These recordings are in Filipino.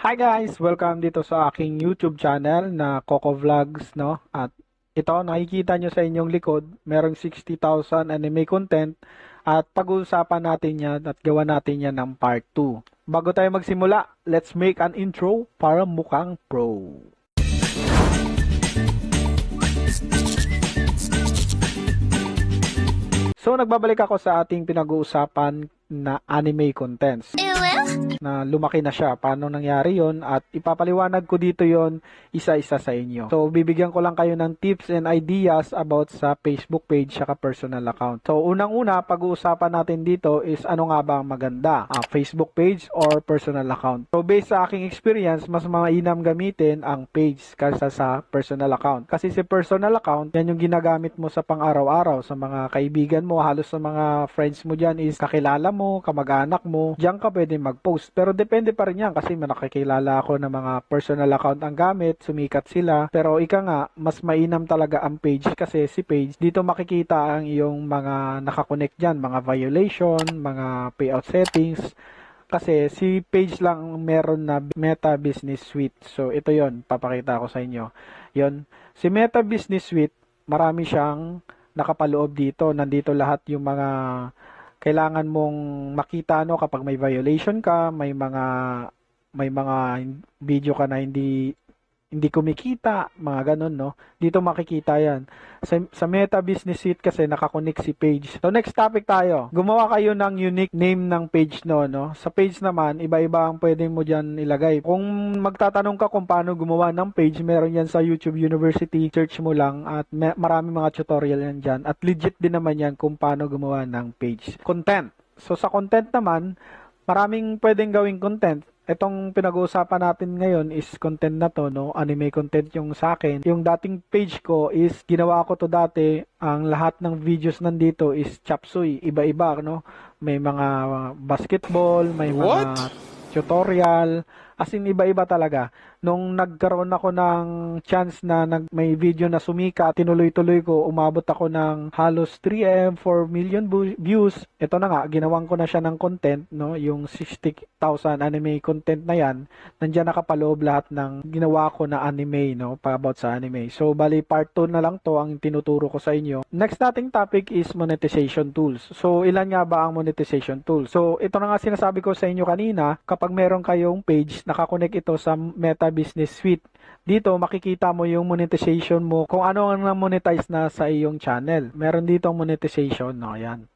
Hi guys! Welcome dito sa aking YouTube channel na Coco Vlogs, no? At ito, nakikita nyo sa inyong likod, merong 60,000 anime content at pag-uusapan natin yan at gawa natin yan ng part 2. Bago tayo magsimula, let's make an intro para mukhang pro. So, nagbabalik ako sa ating pinag-uusapan na anime contents. Na lumaki na siya. Paano nangyari yon? At ipapaliwanag ko dito yon isa-isa sa inyo. So, bibigyan ko lang kayo ng tips and ideas about sa Facebook page saka personal account. So, unang-una, pag-uusapan natin dito is ano nga ba ang maganda? Facebook page or personal account? So, based sa aking experience, mas mainam gamitin ang page kaysa sa personal account. Kasi si personal account, yan yung ginagamit mo sa pang-araw-araw, sa mga kaibigan mo, halos sa mga friends mo dyan is kakilala mo, kamag-anak mo, diyan ka pwede mag-post. Pero depende pa rin yan kasi nakikilala ako ng mga personal account ang gamit, sumikat sila. Pero ika nga, mas mainam talaga ang page kasi si page, dito makikita ang iyong mga nakakonect dyan, mga violation, mga payout settings. Kasi si page lang meron na Meta Business Suite. So ito yon, papakita ko sa inyo. Yon, si Meta Business Suite, marami siyang nakapaloob dito. Nandito lahat yung mga kailangan mong makita kapag may violation ka, may mga video ka na hindi kumikita, mga ganun, no? Dito makikita yan. Sa Meta Business Suite kasi nakakonect si page. So next topic tayo. Gumawa kayo ng unique name ng page, no? Sa page naman, iba-iba ang pwede mo dyan ilagay. Kung magtatanong ka kung paano gumawa ng page, meron yan sa YouTube University. Search mo lang at marami mga tutorial yan dyan. At legit din naman yan kung paano gumawa ng page. Content. So sa content naman, maraming pwedeng gawing content. Itong pinag-uusapan natin ngayon is content na to, no? Anime content yung sa akin. Yung dating page ko is, ginawa ko to dati, ang lahat ng videos nandito is chapsuy. Iba-iba, no? May mga basketball, may mga tutorial, as in iba-iba talaga. Nung nagkaroon ako ng chance na may video na sumika, tinuloy-tuloy ko, umabot ako ng halos 3M, 4 million views. Ito na nga, ginawan ko na siya ng content, no? Yung 60,000 anime content na yan, nandiyan nakapaloob lahat ng ginawa ko na anime, no? About sa anime. So, bali part 2 na lang to ang tinuturo ko sa inyo. Next nating topic is monetization tools. So, ilan nga ba ang monetization tools? So, ito na nga sinasabi ko sa inyo kanina, kapag meron kayong page, nakakonect ito sa Meta Business Suite. Dito, makikita mo yung monetization mo, kung ano ang na-monetize na sa iyong channel. Meron dito ang monetization, no? Yan.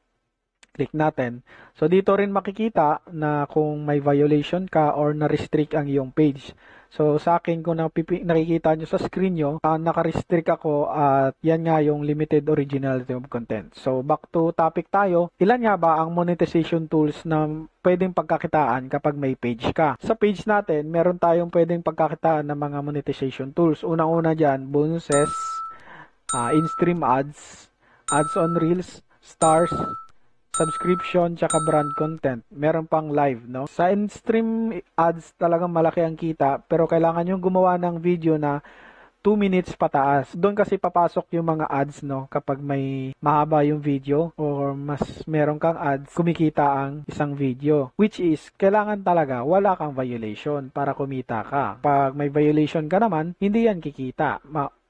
Click natin. So, dito rin makikita na kung may violation ka or na-restrict ang iyong page. So, sa akin, kung nakikita nyo sa screen nyo, naka-restrict ako at yan nga yung limited originality of content. So, back to topic tayo. Ilan nga ba ang monetization tools na pwedeng pagkakitaan kapag may page ka? Sa page natin, meron tayong pwedeng pagkakitaan ng mga monetization tools. Unang-una dyan, bonuses, in-stream ads, ads on reels, stars, subscription, tsaka brand content. Meron pang live, no? Sa in-stream ads talagang malaki ang kita, pero kailangan yung gumawa ng video na 2 minutes pataas. Doon kasi papasok yung mga ads, no? Kapag may mahaba yung video or mas meron kang ads, kumikita ang isang video. Which is, kailangan talaga wala kang violation para kumita ka. Pag may violation ka naman, hindi yan kikita.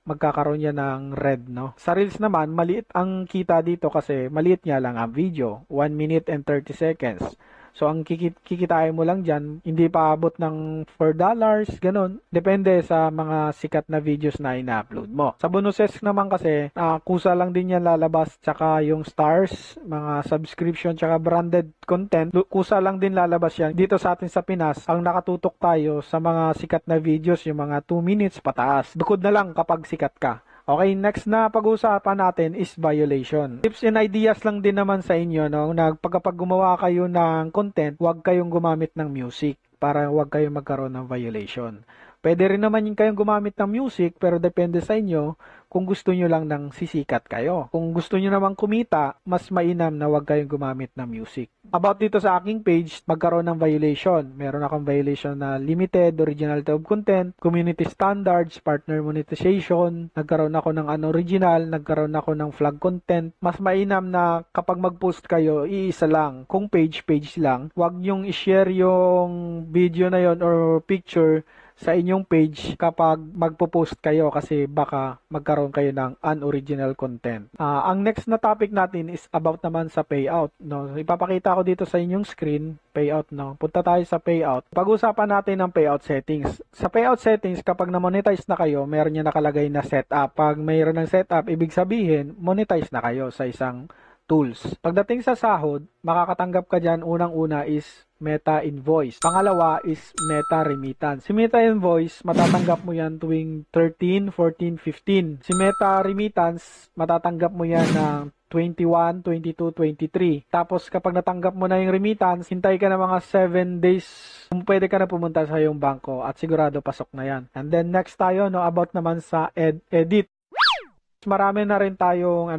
Magkakaroon yan ng red, no? Sa Reels naman, maliit ang kita dito kasi maliit nga lang ang video. 1 minute and 30 seconds. So, ang kikitain mo lang dyan, hindi pa abot ng $4, ganun. Depende sa mga sikat na videos na ina-upload mo. Sa bonuses naman kasi, kusa lang din yan lalabas, tsaka yung stars, mga subscription, tsaka branded content, kusa lang din lalabas yan. Dito sa atin sa Pinas, ang nakatutok tayo sa mga sikat na videos, yung mga 2 minutes pataas. Bukod na lang kapag sikat ka. Okay, next na pag-uusapan natin is violation. Tips and ideas lang din naman sa inyo, no? Kapag gumawa kayo ng content, huwag kayong gumamit ng music para huwag kayong magkaroon ng violation. Pwede rin naman yung kayong gumamit ng music pero depende sa inyo kung gusto nyo lang ng sisikat kayo. Kung gusto nyo namang kumita, mas mainam na huwag kayong gumamit ng music. About dito sa aking page, magkaroon ng violation. Meron akong violation na limited, originality of content, community standards, partner monetization, nagkaroon ako ng unoriginal, nagkaroon ako ng flag content. Mas mainam na kapag mag-post kayo, iisa lang. Kung page lang, huwag nyong i-share yung video na yon or picture sa inyong page kapag magpo-post kayo kasi baka magkaroon kayo ng unoriginal content. Ang next na topic natin is about naman sa payout. No? Ipapakita ko dito sa inyong screen, payout. No? Punta tayo sa payout. Pag-usapan natin ang payout settings. Sa payout settings, kapag na-monetize na kayo, meron niya nakalagay na setup. Pag mayroon ng setup, ibig sabihin, monetize na kayo sa isang tools. Pagdating sa sahod, makakatanggap ka dyan, unang-una is Meta Invoice. Pangalawa is Meta Remittance. Si Meta Invoice, matatanggap mo yan tuwing 13, 14, 15. Si Meta Remittance, matatanggap mo yan ng 21, 22, 23. Tapos kapag natanggap mo na yung remittance, hintay ka na mga 7 days. Pwede ka na pumunta sa iyong bangko at sigurado pasok na yan. And then next tayo, no, about naman sa edit. Marami na rin tayong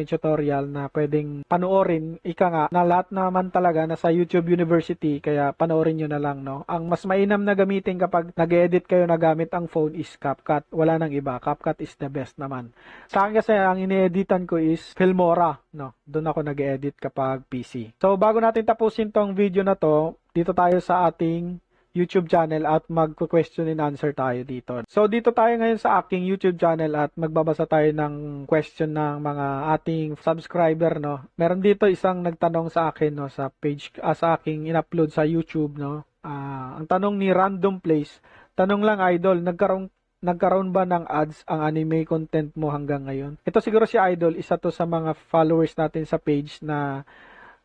tutorial na pwedeng panoorin, ika nga, na lahat naman talaga nasa YouTube University, kaya panoorin nyo na lang, no. Ang mas mainam na gamitin kapag nag-edit kayo na gamit ang phone is CapCut. Wala nang iba. CapCut is the best naman. Sa akin kasi ang ine-editan ko is Filmora, no. Doon ako nag-edit kapag PC. So bago natin tapusin tong video na to, dito tayo sa ating YouTube channel at mag-question and answer tayo dito. So dito tayo ngayon sa aking YouTube channel at magbabasa tayo ng question ng mga ating subscriber, no. Meron dito isang nagtanong sa akin, no, sa page sa aking in-upload sa YouTube, no. Ang tanong ni Random Place, tanong lang idol, nagkaroon ba ng ads ang anime content mo hanggang ngayon? Ito siguro si Idol, isa to sa mga followers natin sa page na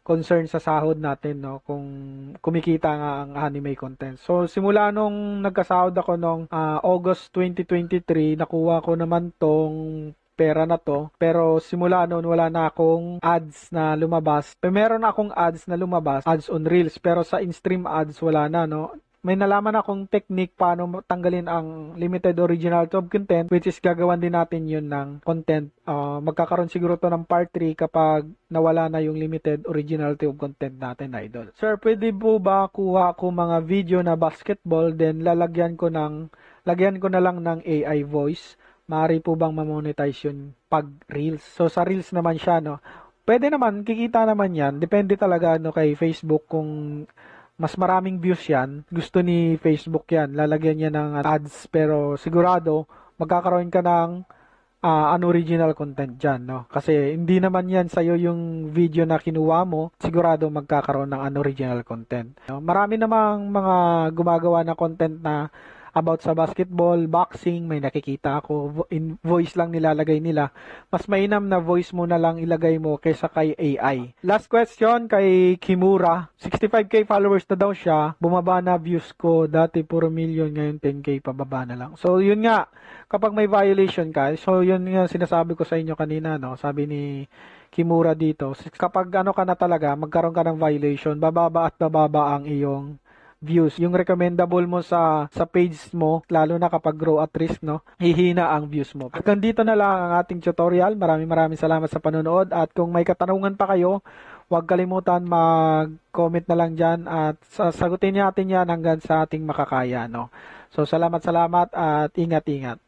concern sa sahod natin, no, kung kumikita nga ang anime content. So simula nung nagkasahod ako nung August 2023, nakuha ko naman tong pera na to, pero simula noon wala na akong ads na lumabas. Pero meron akong ads na lumabas, ads on Reels, pero sa in-stream ads wala na, no. May nalaman akong technique paano tanggalin ang limited original of content, which is gagawan din natin yun ng content. Magkakaroon siguro to ng part 3 kapag nawala na yung limited originality of content natin, idol. Sir, pwede po ba kuha ko mga video na basketball, then lagyan ko na lang ng AI voice? Maaari po bang mamonetize yun pag Reels? So sa Reels naman siya, no? Pwede naman, kikita naman yan. Depende talaga, no, kay Facebook kung mas maraming views yan, gusto ni Facebook yan, lalagyan niya ng ads, pero sigurado magkakaroon ka ng unoriginal content dyan, no? Kasi hindi naman yan sa'yo yung video na kinuha mo, sigurado magkakaroon ng unoriginal content, no? Marami namang mga gumagawa na content na about sa basketball, boxing, may nakikita ako, in voice lang nilalagay nila. Mas mainam na voice mo na lang ilagay mo kaysa kay AI. Last question kay Kimura. 65k followers na daw siya. Bumaba na views ko. Dati puro million, ngayon 10k pababa na lang. So yun nga, kapag may violation ka, so yun nga sinasabi ko sa inyo kanina, no? Sabi ni Kimura dito, kapag ano ka na talaga, magkaroon ka ng violation, bababa at bababa ang iyong views. Yung recommendable mo sa page mo, lalo na kapag grow at risk, no, hihina ang views mo. Hanggang dito na lang ang ating tutorial. Maraming salamat sa panonood, at kung may katanungan pa kayo, huwag kalimutan mag-comment na lang dyan at sasagutin natin yan hanggang sa ating makakaya, no. So salamat at ingat.